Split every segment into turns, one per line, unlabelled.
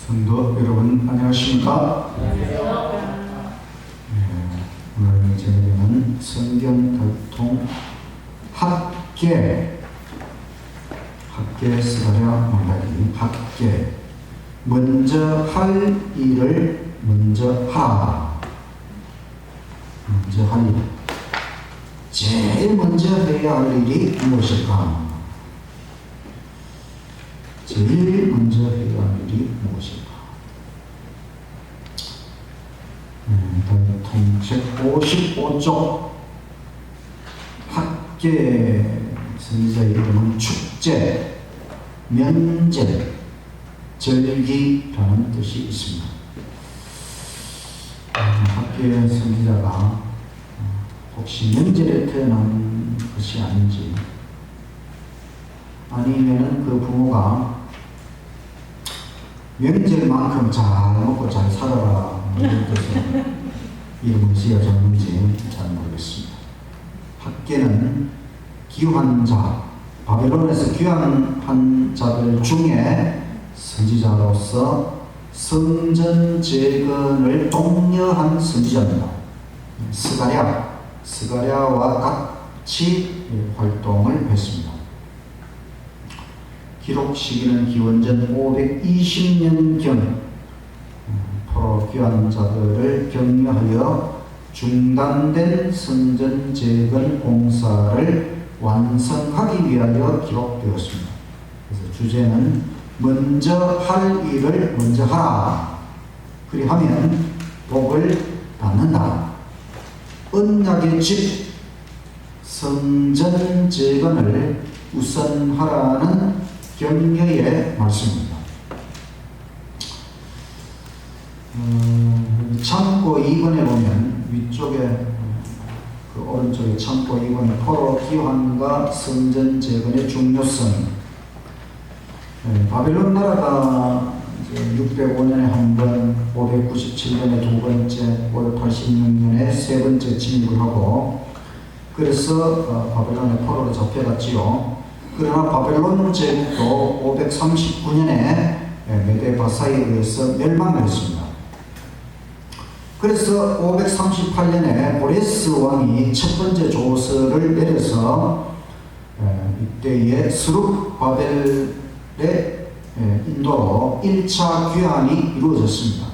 성도 여러분 안녕하십니까?
안녕하세요.
오늘 저녁에는 성경 교통 학계 스가랴 말라기 학계 먼저 할 일을 먼저 하라. 먼저 할 일. 제일 먼저 해야 할 일이 무엇일까? 제일 먼저 해야 할 일이 무엇일까? 통책 55쪽 학계 선지자의 이름은 축제, 면제, 절기라는 뜻이 있습니다. 학계 선지자가 혹시 면제에 태어난 것이 아닌지, 아니면 그 부모가 명절만큼 잘 먹고 잘 살아라 이런 뜻으로 이름을 지어졌는지 잘 모르겠습니다. 학계는 귀한 자, 바벨론에서 귀한 자들 중에 선지자로서 성전 재건을 독려한 선지자입니다. 스가랴와 같이 활동을 했습니다. 기록 시기는 기원전 520년경 포로 귀한 자들을 격려하여 중단된 성전 재건 공사를 완성하기 위하여 기록되었습니다. 그래서 주제는 먼저 할 일을 먼저 하라. 그리하면 복을 받는다. 언약의 집 성전 재건을 우선하라는 격려의 말씀입니다. 창고 2번에 보면 위쪽에 그 오른쪽에 창고 2번에 포로 귀환과 성전 재건의 중요성. 바벨론 나라가 605년에 한 번, 597년에 두 번째, 586년에 세 번째 침입을 하고, 그래서 바벨론의 포로로 잡혀갔지요. 그러나 바벨론 제국도 539년에 메데 바사에 의해서 멸망을 했습니다. 그래서 538년에 고레스 왕이 첫 번째 조서를 내려서 이때의 스룹바벨의 인도로 1차 귀환이 이루어졌습니다.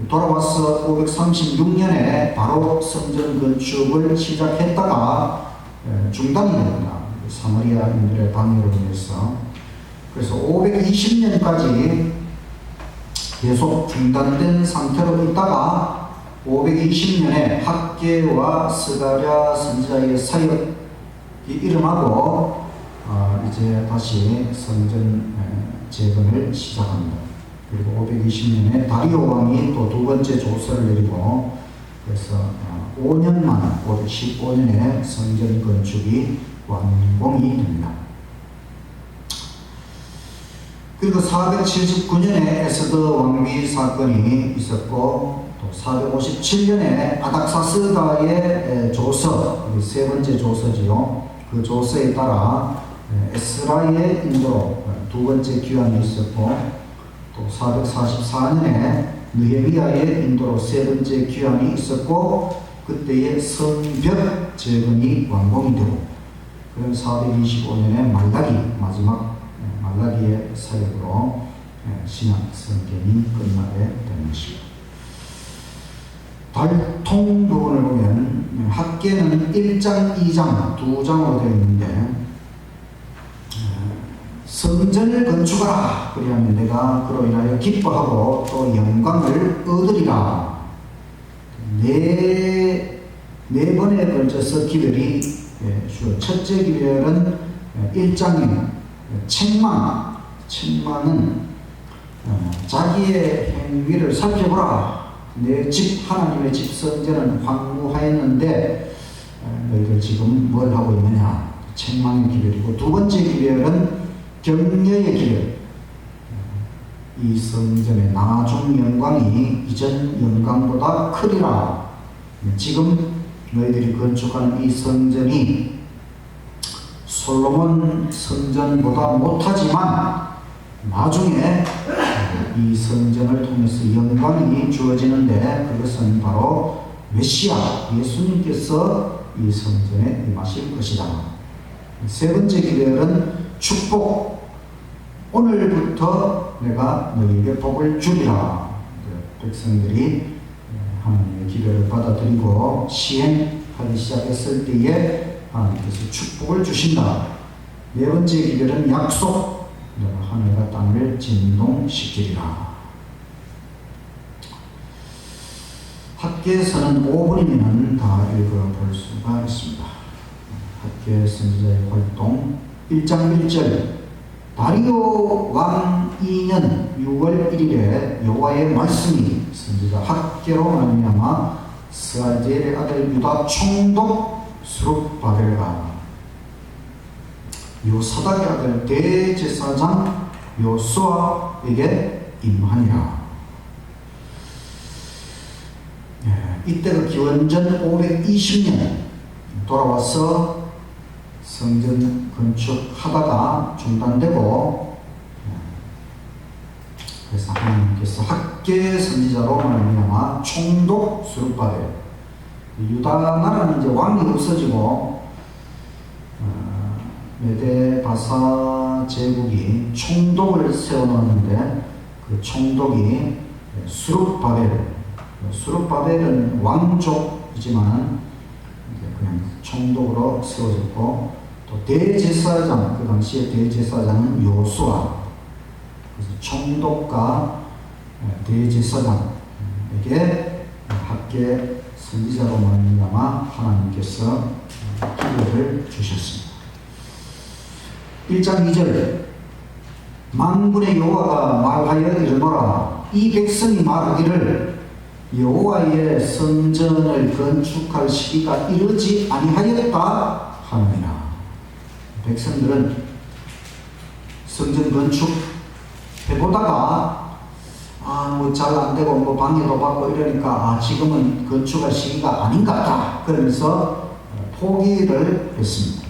돌아와서 536년에 바로 성전 건축을 시작했다가 중단이 됩니다. 사마리아인들의 방해로 인해서. 그래서 520년까지 계속 중단된 상태로 있다가 520년에 학계와 스가랴 선지자의 사역이 일어나고 이제 다시 성전 재건을 시작합니다. 그리고 520년에 다리오 왕이 또 두 번째 조서를 내리고, 그래서 5년 만 515년에 성전 건축이 완공이 됩니다. 그리고 479년에 에스더 왕비 사건이 있었고, 또 457년에 아닥사스다의 조서, 세 번째 조서지요. 그 조서에 따라 에스라의 인도로 두 번째 귀환이 있었고, 또 444년에 느헤미야의 인도로 세 번째 귀환이 있었고, 그때의 성벽 재건이 완공이 되고, 그럼 425년에 마지막 말라기의 사역으로 신약 성경이 끝나게 되는 것입니다. 달통 부분을 보면 학계는 1장, 2장, 2장으로 되어 있는데, 성전을 건축하라. 그리하면 내가 그로 인하여 기뻐하고 또 영광을 얻으리라. 네 번에 걸쳐서 기별이 주어. 첫째 기별은 1장인 책망은 자기의 행위를 살펴보라. 내 집 하나님의 집 성전은 황무하였는데 너희들 지금 뭘 하고 있느냐. 책망의 기별이고, 두 번째 기별은 격려의 기별. 이 성전의 나중 영광이 이전 영광보다 크리라. 지금 너희들이 건축하는 이 성전이 솔로몬 성전보다 못하지만 나중에 이 성전을 통해서 영광이 주어지는데 그것은 바로 메시아 예수님께서 이 성전에 임하실 것이다. 세 번째 기별은 축복. 오늘부터 내가 너희에게 복을 주리라. 백성들이 하나님의 기별을 받아들이고 시행하기 시작했을 때에 하나님께서 축복을 주신다. 네 번째 기별은 약속. 내가 하늘과 땅을 진동시키리라. 학계에서는 5분이면 다 읽어볼 수가 있습니다. 학계 선지자의 활동 1장 1절 다리오 왕 2년 6월 1일에 여호와의 말씀이 선지자 학계로 말미암아 스알디엘의 아들 유다 총독 스룹바벨과 요사닥의 아들 대제사장 요수아에게 임하니라. 이때가 기원전 520년 돌아와서 성전 건축하다가 중단되고, 그래서 하나님께서 학계 선지자로 말미암아 총독 스룹바벨, 유다 나라는 이제 왕이 없어지고 메데 바사 제국이 총독을 세워놓았는데 그 총독이 스룹바벨은 왕족이지만 그냥 총독으로 세워졌고, 또 대제사장, 그 당시에 대제사장은 요수아. 그래서 총독과 대제사장에게 학계 선지자로 말미암아 하나님께서 기회를 주셨습니다. 1장 2절 만군의 여호와가 말하여 이르노라. 이 백성이 말하기를 여호와의 성전을 건축할 시기가 이르지 아니하였다 하느니라. 백성들은 성전 건축 해보다가 뭐 잘 안되고 뭐 방해도 받고 이러니까 지금은 건축할 시기가 아닌 것 같다 그러면서 포기를 했습니다.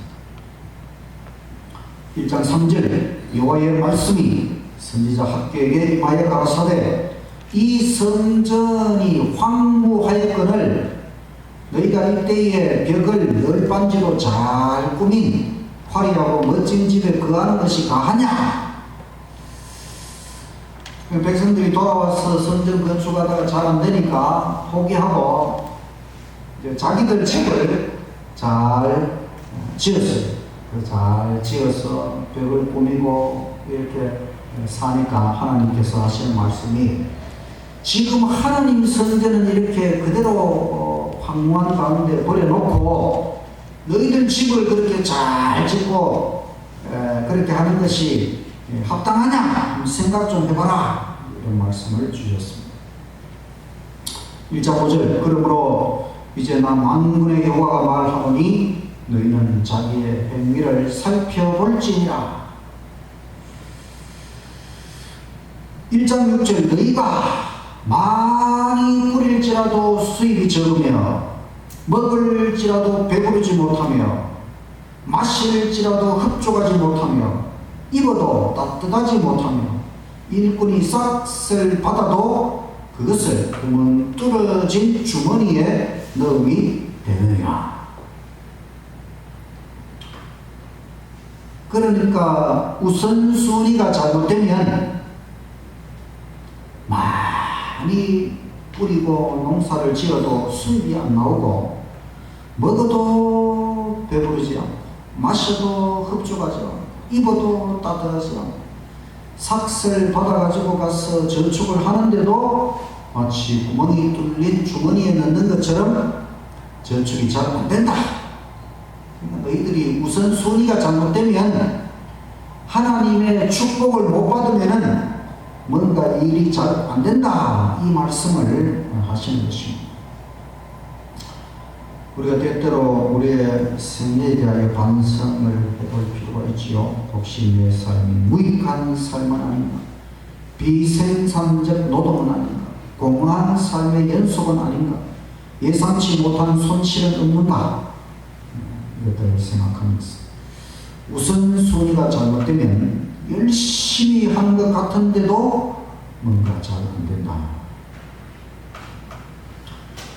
1장 3절 여호와의 말씀이 선지자 학계에게 임하여 가라사대 이 성전이 황무하였거늘 너희가 이때에 벽을 열반지로 잘 꾸민 화려하고 멋진 집에 거하는 것이 가하냐. 백성들이 돌아와서 성전 건축하다가 잘 안되니까 포기하고 이제 자기들 집을 잘 지었어요. 잘 지어서 벽을 꾸미고 이렇게 사니까 하나님께서 하시는 말씀이 지금 하나님 성전은 이렇게 그대로 황무한 가운데 버려놓고 너희들 집을 그렇게 잘 짓고 그렇게 하는 것이 합당하냐? 생각 좀 해봐라. 이런 말씀을 주셨습니다. 1장 5절 그러므로 이제 나 만군의 여호와가 말하노니 너희는 자기의 행위를 살펴볼지니라. 1장 6절 너희가 많이 뿌릴지라도 수입이 적으며 먹을지라도 배부르지 못하며 마실지라도 흡족하지 못하며 입어도 따뜻하지 못하며 일꾼이 싹을 받아도 그것을 금은 뚫어진 주머니에 넣음이 되느니라. 그러니까 우선순위가 잘못되면 많이 뿌리고 농사를 지어도 수입이 안 나오고 먹어도 배부르지 않고 마셔도 흡족하지 않고 입어도 따뜻하지 않고 삭을 받아가지고 가서 저축을 하는데도 마치 구멍이 뚫린 주머니에 넣는 것처럼 저축이 잘 안된다. 그러니까 너희들이 우선순위가 잘못되면 하나님의 축복을 못 받으면 뭔가 일이 잘 안된다. 이 말씀을 하시는 것입니다. 우리가 때때로 우리의 생애에 대하여 반성을 해볼 필요가 있지요. 혹시 내 삶이 무익한 삶은 아닌가? 비생산적 노동은 아닌가? 공허한 삶의 연속은 아닌가? 예상치 못한 손실은 없는가? 이것들을 생각하면서 우선순위가 잘못되면 열심히 열심히 하는 것 같은데도 뭔가 잘 안 된다.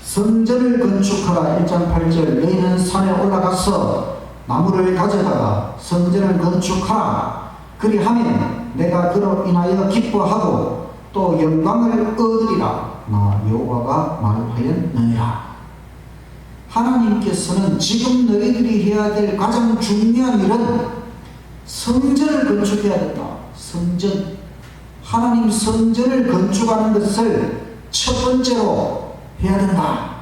성전을 건축하라. 1장 8절 너희는 산에 올라가서 나무를 가져다가 성전을 건축하라. 그리하면 내가 그로 인하여 기뻐하고 또 영광을 얻으리라. 나 여호와가 말하였느니라. 하나님께서는 지금 너희들이 해야 될 가장 중요한 일은 성전을 건축해야 된다. 성전. 하나님 성전을 건축하는 것을 첫 번째로 해야 된다.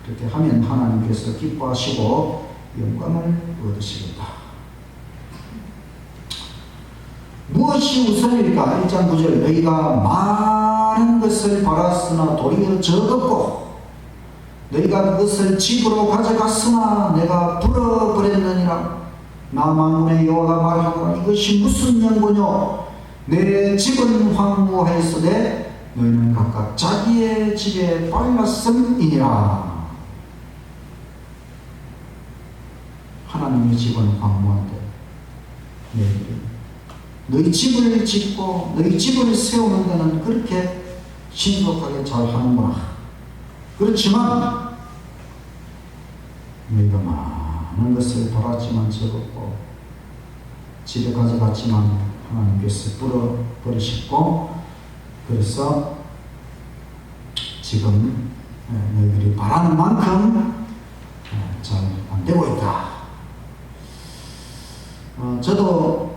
그렇게 하면 하나님께서 기뻐하시고 영광을 얻으시겠다. 무엇이 우선일까? 1장 9절 너희가 많은 것을 바랐으나 도리어 적었고 너희가 그것을 집으로 가져갔으나 내가 불어버렸느니라. 나 만군의 여호와가 말하노라. 이것이 무슨 연고뇨? 내 집은 황무하였으되 너희는 각각 자기의 집에 빨랐음이니라. 하나님의 집은 황무한데 너희 집을 짓고 너희 집을 세우는 데는 그렇게 신속하게 잘 하는구나. 그렇지만 너희가 많은 것을 바랐지만 적었고 집에 가져갔지만 하나님께서 불어버리셨고 그래서 지금 너희들이 바라는 만큼 잘 안 되고 있다. 저도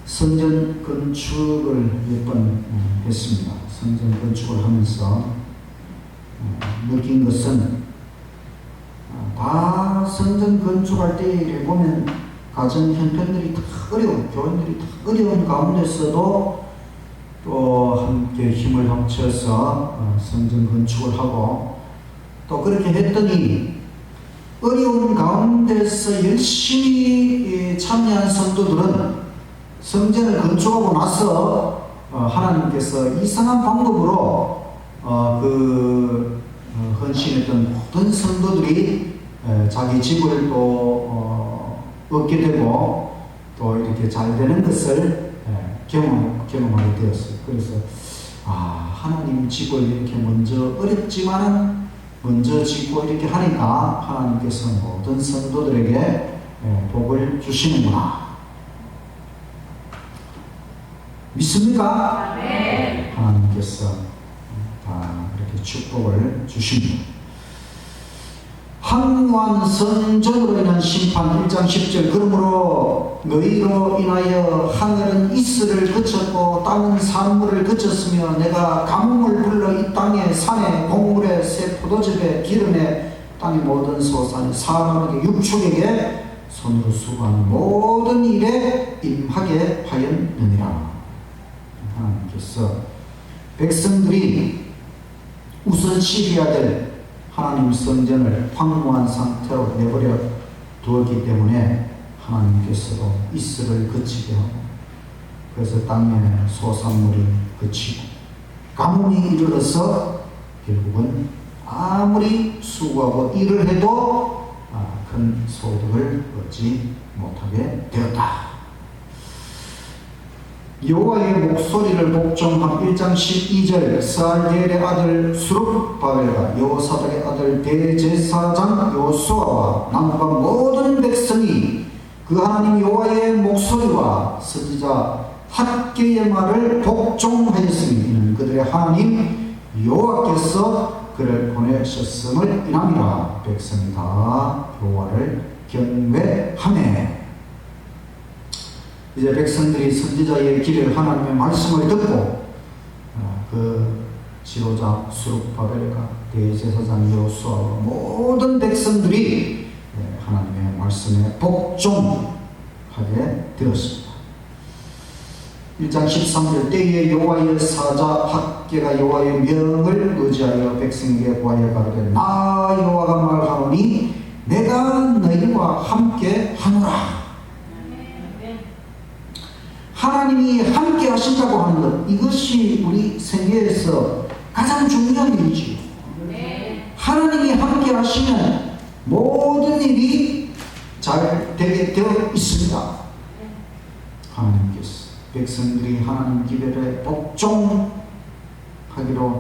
성전 건축을 몇 번 했습니다. 성전 건축을 하면서 느낀 것은 다 성전 건축할 때 보면 가정 형편들이 다 어려운, 교인들이 다 어려운 가운데서도 또 함께 힘을 합쳐서 성전 건축을 하고 또 그렇게 했더니 어려운 가운데서 열심히 참여한 성도들은 성전을 건축하고 나서 하나님께서 이상한 방법으로 헌신했던 모든 성도들이 자기 집을 또 얻게 되고 또 이렇게 잘 되는 것을 경험하게 되었어요. 그래서 하나님 집을 이렇게 먼저 어렵지만은 먼저 짓고 이렇게 하니까 하나님께서 모든 성도들에게 복을 주시는구나. 믿습니까? 네. 하나님께서 다 그렇게 축복을 주십니다. 황무한 성전으로 인한 심판 1장 10절 그러므로 너희로 인하여 하늘은 이슬을 그쳤고 땅은 산물을 그쳤으며 내가 가뭄을 불러 이 땅에 산에 곡물에 새 포도즙에 기름에 땅의 모든 소산에 사람에게 육축에게 손으로 수고하는 모든 일에 임하게 하였느니라. 하나님께서 백성들이 우선시해야 될 하나님 성전을 황무한 상태로 내버려 두었기 때문에 하나님께서도 이슬을 그치게 하고 그래서 땅에 소산물이 그치고 가뭄이 이르러서 결국은 아무리 수고하고 일을 해도 큰 소득을 얻지 못하게 되었다. 여호와의 목소리를 복종한 1장 12절 스알디엘의 아들 수룹바벨과 여호사닥의 아들 대제사장 요수아와 남과 모든 백성이 그 하나님 여호와의 목소리와 선지자 학개의 말을 복종하였으니 이는 그들의 하나님 여호와께서 그를 보내셨음을 인함이라. 백성이 다 여호와를 경외하매. 이제 백성들이 선지자의 길을 하나님의 말씀을 듣고 그 지도자 수룹바벨과 대제사장 여호수아와 모든 백성들이 하나님의 말씀에 복종하게 되었습니다. 1장 13절 때에 여호와의 사자 학개가 여호와의 명을 의지하여 백성에게 구하여 가로되 나 여호와가 말하노니 내가 너희와 함께 하노라. 하나님이 함께 하신다고 하는 것, 이것이 우리 생애에서 가장 중요한 일이지요. 하나님이 함께 하시면 모든 일이 잘 되게 되어 있습니다. 하나님께서 백성들이 하나님 기별에 복종하기로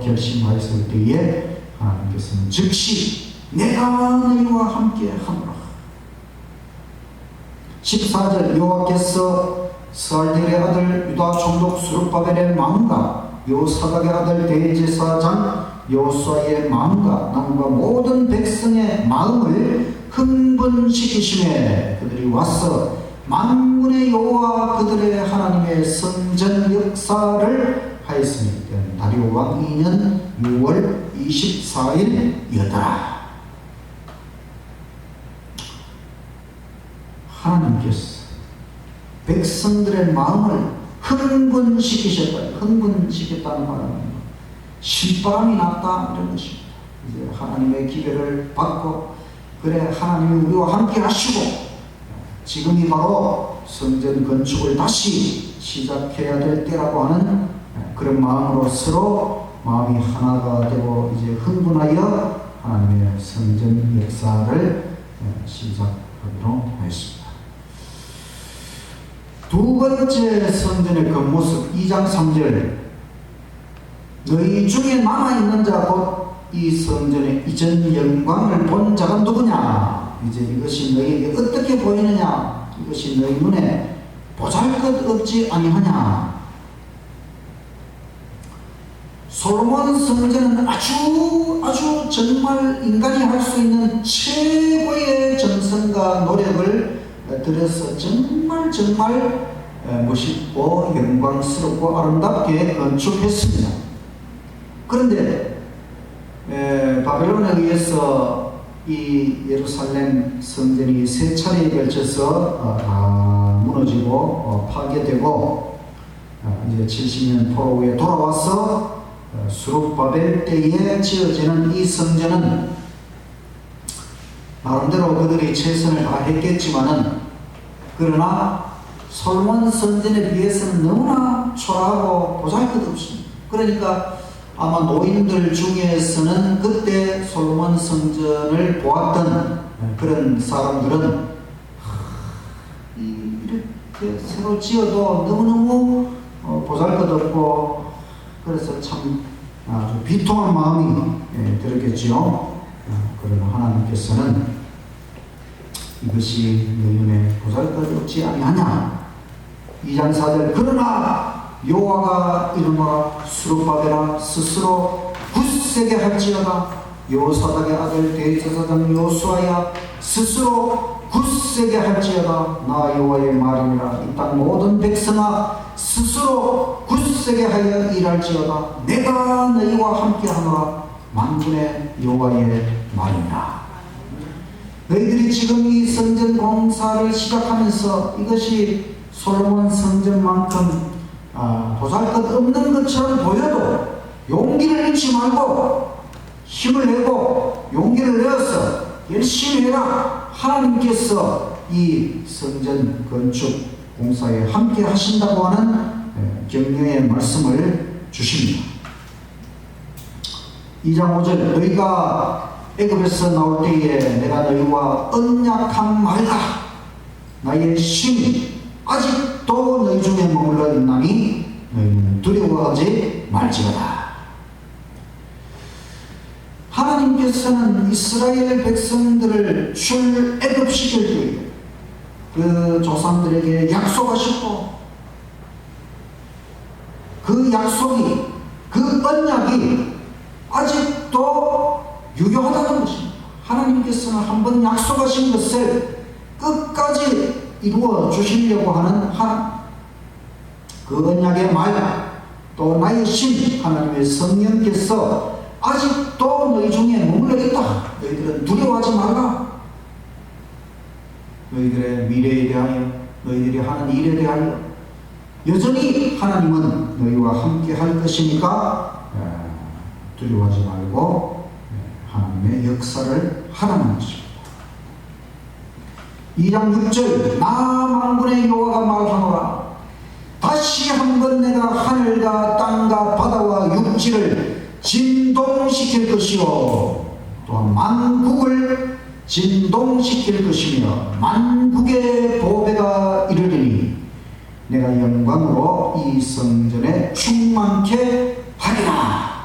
결심하였을 때에 하나님께서는 즉시 내가 너희와 함께 하노라. 14절 여호와께서 스알델의 아들 유다 총독 스룹바벨의 마음과 여호사닥의 아들 대제사장 여호수아의 마음과 남과 모든 백성의 마음을 흥분시키심에 그들이 와서 만군의 여호와 그들의 하나님의 성전 역사를 하였으니 다리오 왕 2년 6월 24일이었더라. 하나님께서 백성들의 마음을 흥분시키셨다. 흥분시켰다는 말은 신바람이 났다 이런 것입니다. 이제 하나님의 기별을 받고 그래 하나님이 우리와 함께 하시고 지금이 바로 성전 건축을 다시 시작해야 될 때라고 하는 그런 마음으로 서로 마음이 하나가 되고 이제 흥분하여 하나님의 성전 역사를 시작하기로 하였습니다. 두 번째 성전의 겉모습 2장 3절 너희 중에 남아있는 자 곧 이 성전의 이전 영광을 본 자가 누구냐. 이제 이것이 너희에게 어떻게 보이느냐. 이것이 너희 눈에 보잘것없지 아니하냐. 솔로몬 성전은 아주 정말 인간이 할 수 있는 최고의 정성과 노력을 들여서 정말 멋있고 영광스럽고 아름답게 건축했습니다. 그런데 바벨론에 의해서 이 예루살렘 성전이 세 차례에 걸쳐서 다 무너지고 파괴되고 이제 70년 포로 후에 돌아와서 스룹바벨 때에 지어지는 이 성전은 나름대로 그들이 최선을 다했겠지만은 그러나 솔로몬 성전에 비해서는 너무나 초라하고 보잘것없습니다. 그러니까 아마 노인들 중에서는 그때 솔로몬 성전을 보았던 그런 사람들은 이렇게 새로 지어도 너무너무 보잘것없고 그래서 참 아주 비통한 마음이 들었겠지요. 그러나 하나님께서는 이것이 너희 눈에 보잘것없지 아니하냐. 2장 4절 그러나 여호와가 이르노라 스룹바벨아 스스로 굳세게 할지어다. 여호사닥의 아들 대제사장 여호수아야 스스로 굳세게 할지어다. 나 여호와의 말이니라. 이 땅 모든 백성아 스스로 굳세게 하여 일할지어다. 내가 너희와 함께 하노라. 만군의 여호와의 말이니라. 너희들이 지금 이 성전 공사를 시작하면서 이것이 솔로몬 성전만큼 보잘것없는 것처럼 보여도 용기를 잃지 말고 힘을 내고 용기를 내어서 열심히 해라. 하나님께서 이 성전 건축 공사에 함께 하신다고 하는 격려의 말씀을 주십니다. 2장 5절 너희가 애굽에서 나올 때에 내가 너희와 언약한 말과 나의 심이 아직도 너희 중에 머물러 있나니 너희는 두려워하지 말지어다. 하나님께서는 이스라엘 백성들을 출애굽시킬 때에 그 조상들에게 약속하셨고 그 약속이 그 언약이 아직도 유효하다는 것입니다. 하나님께서는 한번 약속하신 것을 끝까지 이루어 주시려고 하는 그 언약의 말, 또 나의 신 하나님의 성령께서 아직도 너희 중에 머물러 있다. 너희들은 두려워하지 말라. 너희들의 미래에 대하여 너희들이 하는 일에 대하여 여전히 하나님은 너희와 함께 할 것이니까 두려워하지 말고 하나님의 역사를 하라는 것입니다. 2장 6절 나 만군의 여호와가 말하노라. 다시 한번 내가 하늘과 땅과 바다와 육지를 진동시킬 것이요 또한 만국을 진동시킬 것이며 만국의 보배가 이르리니 내가 영광으로 이 성전에 충만케 하리라.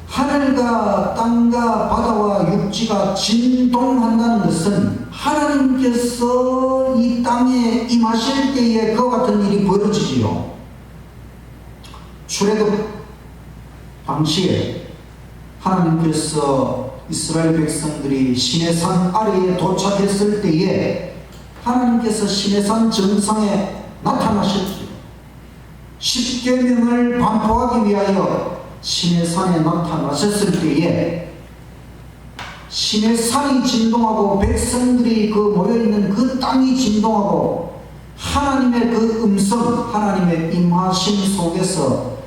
하늘과 땅과 바다와 육지가 진동한다는 것은 하나님께서 이 땅에 임하실 때에 그와 같은 일이 벌어지지요. 출애굽 당시에 하나님께서 이스라엘 백성들이 시내산 아래에 도착했을 때에 하나님께서 시내산 정상에 나타나셨지요. 십계명을 반포하기 위하여 시내산에 나타나셨을 때에 시내산이 진동하고 백성들이 그 모여있는 그 땅이 진동하고 하나님의 그 음성, 하나님의 임하심 속에서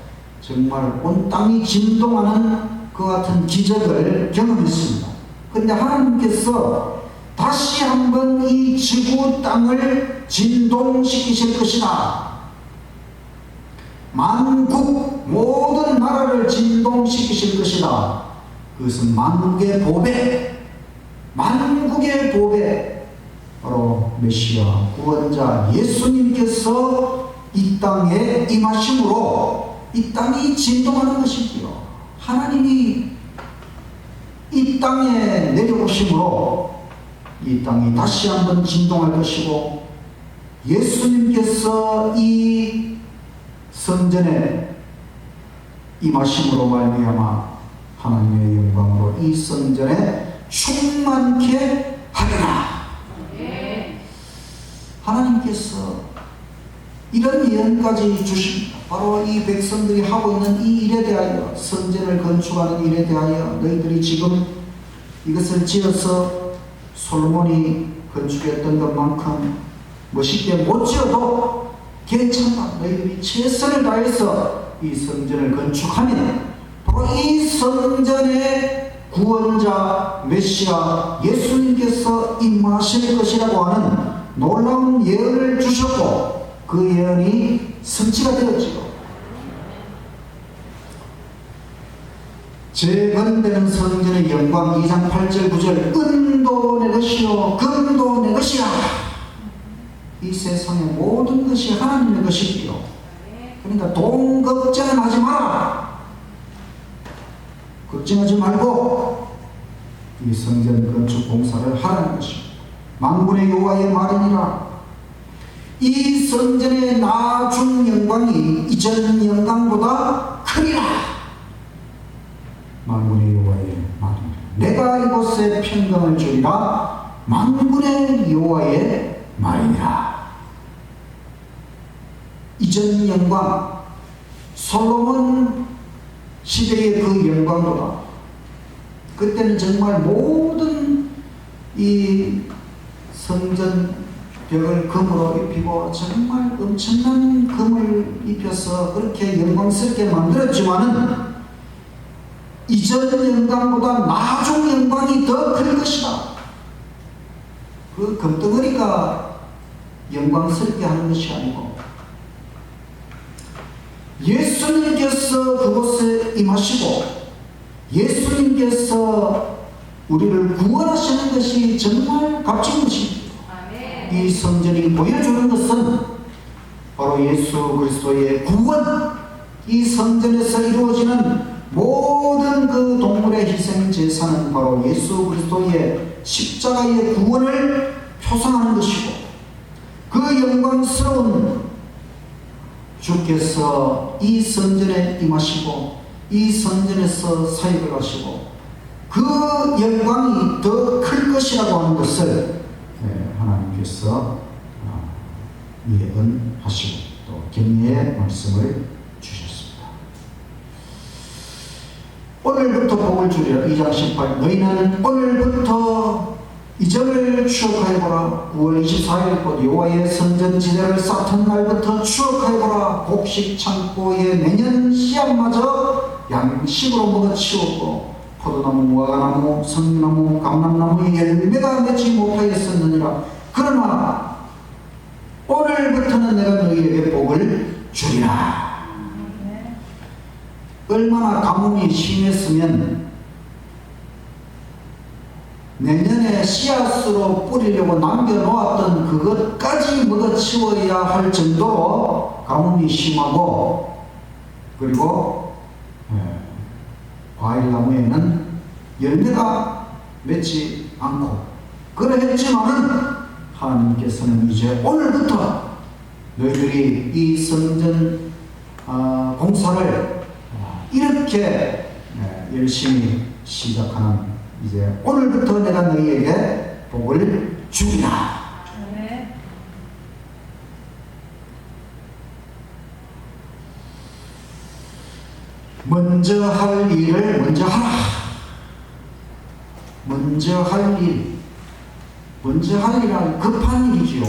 정말 온 땅이 진동하는 그 같은 기적을 경험했습니다. 그런데 하나님께서 다시 한번 이 지구 땅을 진동시키실 것이다. 만국 모든 나라를 진동시키실 것이다. 그것은 만국의 보배, 만국의 보배, 바로 메시아 구원자 예수님께서 이 땅에 임하심으로 이 땅이 진동하는 것이지요. 하나님이 이 땅에 내려오심으로 이 땅이 다시 한번 진동할 것이고, 예수님께서 이 성전에 임하심으로 말미암아 하나님의 영광으로 이 성전에 충만케 하리라. 하나님께서 이런 예언까지 주십니다. 바로 이 백성들이 하고 있는 이 일에 대하여, 성전을 건축하는 일에 대하여 너희들이 지금 이것을 지어서 솔로몬이 건축했던 것만큼 멋있게 못 지어도 괜찮다. 너희들이 최선을 다해서 이 성전을 건축하면 바로 이 성전의 구원자 메시아 예수님께서 임하실 것이라고 하는 놀라운 예언을 주셨고, 그 예언이 성취가 되었지요. 재건되는 성전의 영광 2장 8절 9절 은도 내 것이요 금도 내 것이라. 이 세상의 모든 것이 하나님의 것이지요. 그러니까 돈 걱정은 하지 마라. 걱정하지 말고 이 성전 건축 공사를 하라는 것입니다. 만군의 여호와의 말이니라. 이 성전의 나중 영광이 이전 영광보다 크리라. 만군의 여호와의 말이니라. 내가 이곳에 평강을 주리라. 만군의 여호와의 말이니라. 이전 영광, 솔로몬 시대의 그 영광보다, 그때는 정말 모든 이 성전 벽을 금으로 입히고 정말 엄청난 금을 입혀서 그렇게 영광스럽게 만들었지만은 이전 영광보다 나중 영광이 더 클 것이다. 그 금덩어리가 영광스럽게 하는 것이 아니고 예수님께서 그곳에 임하시고 예수님께서 우리를 구원하시는 것이 정말 값진 것입니다. 이 성전이 보여주는 것은 바로 예수 그리스도의 구원, 이 성전에서 이루어지는 모든 그 동물의 희생 제사는 바로 예수 그리스도의 십자가의 구원을 표상하는 것이고, 그 영광스러운 주께서 이 성전에 임하시고 이 성전에서 사역을 하시고 그 영광이 더 클 것이라고 하는 것을 하나님께서 예언하시고 또 격려의 말씀을 주셨습니다. 오늘부터 복을 주리라. 2장 18 너희는 오늘부터 이전을 추억하여보라. 9월 24일 곧 여호와의 성전지대를 쌓던 날부터 추억하여보라. 곡식 창고에 매년 씨앗마저 양식으로 먹어치웠고 포도나무, 무화과나무, 성류나무, 감람나무에 열매가 맺지 못하였었느니라. 그러나 오늘부터는 내가 너희에게 복을 주리라. 얼마나 가뭄이 심했으면 내년에 씨앗으로 뿌리려고 남겨놓았던 그것까지 먹어치워야 할 정도로 가뭄이 심하고, 그리고 과일나무에는 열매가 맺지 않고 그러했지만은 하나님께서는 이제 오늘부터 너희들이 이 성전 공사를 이렇게 열심히 시작하는, 이제 오늘부터 내가 너희에게 복을 주리라. 먼저 할 일을 먼저 하라. 먼저 할 일. 먼저 할 일은 급한 일이지요.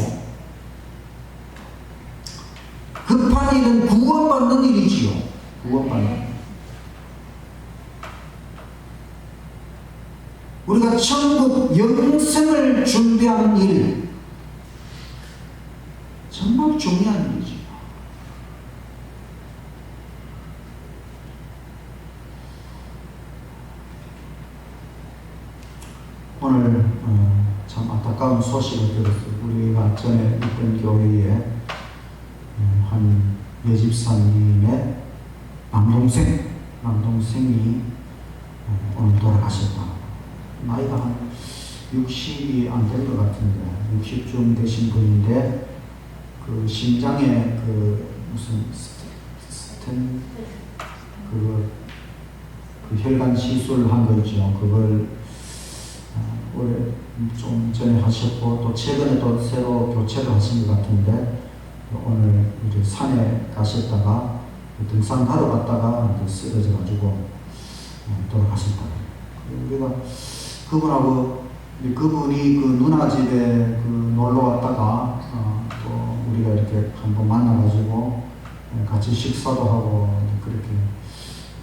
급한 일은 구원받는 일이지요. 구원받는. 우리가 천국 영생을 준비하는 일, 정말 중요한 일이죠. 오늘 참 안타까운 소식을 들었어요. 우리가 전에 있던 교회에 한 여집사님의 남동생이 오늘 돌아가셨다. 나이가 한 60이 안 된 것 같은데 60쯤 되신 분인데 그 심장에 그 무슨 스텐 그 혈관 시술한 거 있죠. 그걸 올해 좀 전에 하셨고 또 최근에 또 새로 교체를 하신 것 같은데 오늘 이제 산에 가셨다가 등산하러 갔다가 이제 쓰러져 가지고 돌아가셨다. 우리가 그분이 그 누나 집에 그 놀러 왔다가 또 우리가 이렇게 한번 만나가지고 같이 식사도 하고 그렇게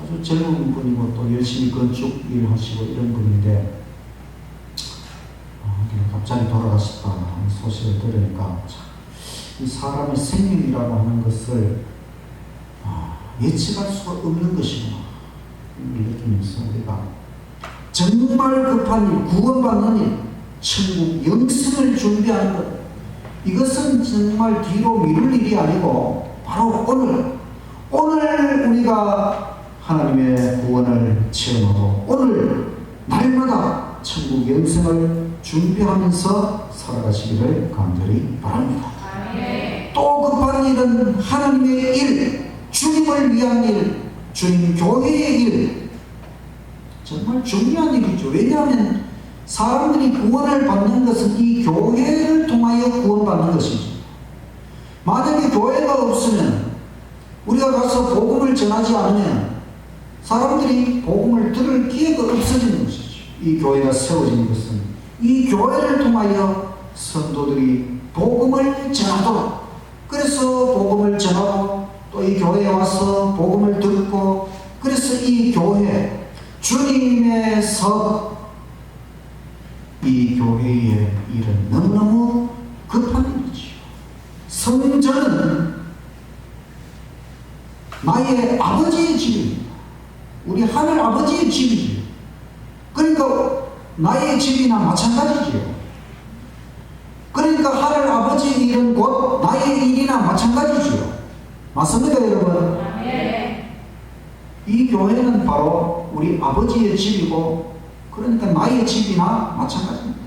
아주 젊은 분이고 또 열심히 건축 일 하시고 이런 분인데 갑자기 돌아가셨다는 소식을 들으니까 이 사람의 생명이라고 하는 것을 예측할 수가 없는 것이구나 느끼면서 우리가 정말 급한 일, 구원받는 일, 천국 영생을 준비하는 것, 이것은 정말 뒤로 미룰 일이 아니고 바로 오늘 우리가 하나님의 구원을 체험하고 오늘 날마다 천국 영생을 준비하면서 살아가시기를 간절히 바랍니다. 또 급한 일은 하나님의 일, 주님을 위한 일, 주님 교회의 일, 정말 중요한 일이죠. 왜냐하면 사람들이 구원을 받는 것은 이 교회를 통하여 구원받는 것이죠. 만약에 교회가 없으면, 우리가 가서 복음을 전하지 않으면 사람들이 복음을 들을 기회가 없어지는 것이죠. 이 교회가 세워진 것은 이 교회를 통하여 성도들이 복음을 전하도록, 그래서 복음을 전하고 또 이 교회에 와서 복음을 듣고, 그래서 이 교회 주님의 사업, 이 교회의 일은 너무너무 급한 일이죠. 성전은 나의 아버지의 집입니다. 우리 하늘 아버지의 집이지요. 그러니까 나의 집이나 마찬가지지요. 그러니까 하늘 아버지의 일은 곧 나의 일이나 마찬가지지요. 맞습니까, 여러분? 이 교회는 바로 우리 아버지의 집이고, 그러니까 나의 집이나 마찬가지입니다.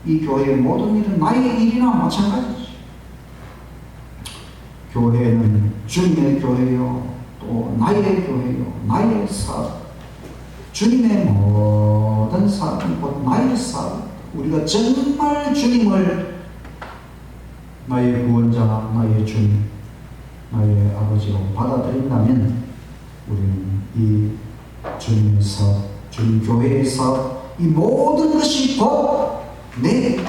이 교회의 모든 일은 나의 일이나 마찬가지죠. 교회는 주님의 교회요, 또 나의 교회요, 나의 사업, 주님의 모든 사업은 곧 나의 사업. 우리가 정말 주님을 나의 구원자, 나의 주님, 나의 아버지로 받아들인다면 우리는 이 주님의 사업, 주님 교회의 사업, 이 모든 것이 곧 내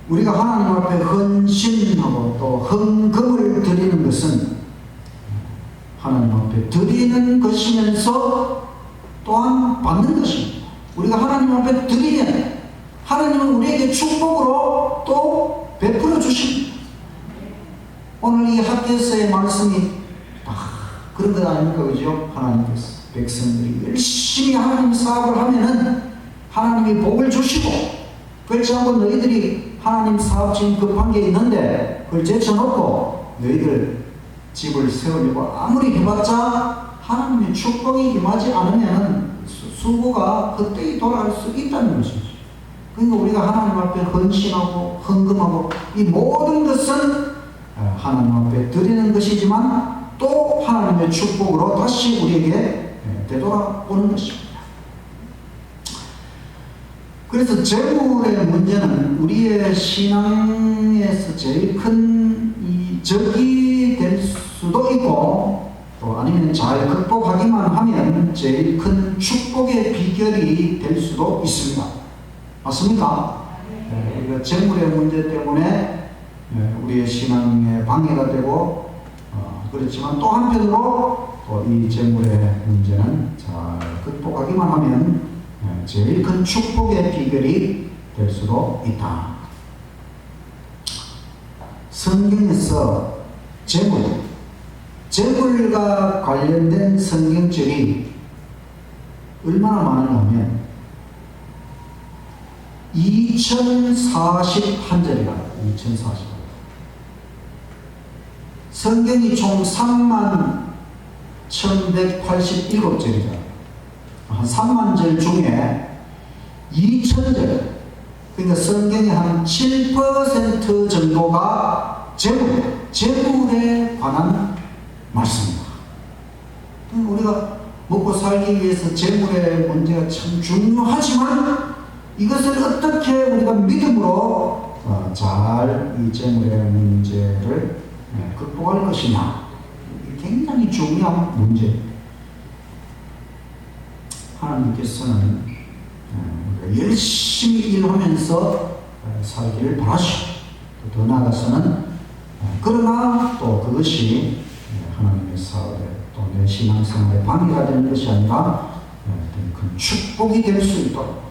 우리가 하나님 앞에 헌신하고 또 헌금을 드리는 것은 하나님 앞에 드리는 것이면서 또한 받는 것입니다. 우리가 하나님 앞에 드리면 하나님은 우리에게 축복으로 또 베풀어 주십니다. 오늘 이 학교에서의 말씀이 그런 것 아닙니까? 그죠? 하나님께서 백성들이 열심히 하나님 사업을 하면은 하나님이 복을 주시고, 그렇지 않고 너희들이 하나님 사업 지금 급한 게 있는데 그걸 제쳐놓고 너희들 집을 세우려고 아무리 해봤자 하나님의 축복이 임하지 않으면 수고가 그때에 돌아갈 수 있다는 것이죠. 그러니까 우리가 하나님 앞에 헌신하고 헌금하고 이 모든 것은 하나님 앞에 드리는 것이지만 또 하나님의 축복으로 다시 우리에게 되돌아오는 것입니다. 그래서 재물의 문제는 우리의 신앙에서 제일 큰 이 적이 될 수도 있고, 또 아니면 잘 극복하기만 하면 제일 큰 축복의 비결이 될 수도 있습니다. 맞습니까? 우리가 재물의 문제 때문에 우리의 신앙에 방해가 되고, 그렇지만 또 한편으로 또 이 재물의 문제는 잘 극복하기만 하면 제일 큰 축복의 비결이 될 수도 있다. 성경에서 재물과 관련된 성경절이 얼마나 많은가 하면 2041절이라 2040. 성경이 총 31,187절이다. 한 3만절 중에 2,000절, 그러니까 성경의 한 7% 정도가 재물에 관한 말씀입니다. 우리가 먹고 살기 위해서 재물의 문제가 참 중요하지만 이것을 어떻게 우리가 믿음으로 잘 이 재물의 문제를 극복할 것이냐, 굉장히 중요한 문제입니다. 하나님께서는 열심히 일하면서 살기를 바라시고, 더 나아가서는 그러나 또 그것이 하나님의 사업에 또 내 신앙생활에 방해가 되는 것이 아니라 큰 축복이 될 수 있도록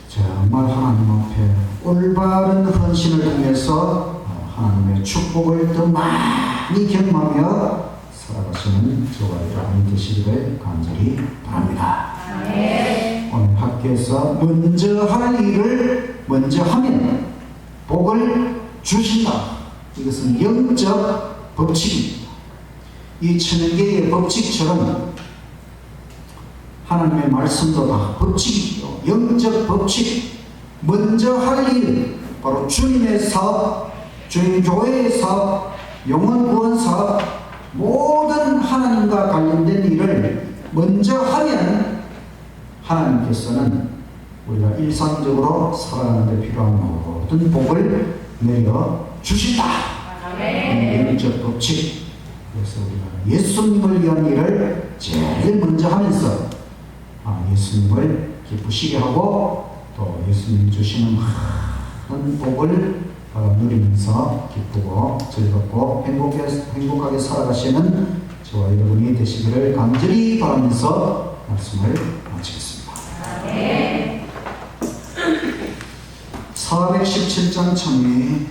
정말 하나님 앞에 올바른 헌신을 통해서 하나님의 축복을 더 많이 경험하며 살아가시는 저와 여러분이 되시기를 간절히 바랍니다. 오늘 학교에서 먼저 할 일을 먼저 하면 복을 주신다. 이것은 영적 법칙입니다. 이 천연계의 법칙처럼 하나님의 말씀도 다 법칙이죠. 영적 법칙. 먼저 할 일, 바로 주님의 사업, 주님 교회의 사업, 영혼 구원 사업, 모든 하나님과 관련된 일을 먼저 하면 하나님께서는 우리가 일상적으로 살아가는 데 필요한 모든 복을 내려 주신다. 영적 법칙. 그래서 우리가 예수님을 위한 일을 제일 먼저 하면서 예수님을 기쁘시게 하고 또 예수님 주시는 많은 복을 누리면서 기쁘고 즐겁고 행복하게 살아가시는 저와 여러분이 되시기를 간절히 바라면서 말씀을 마치겠습니다. 417장 창이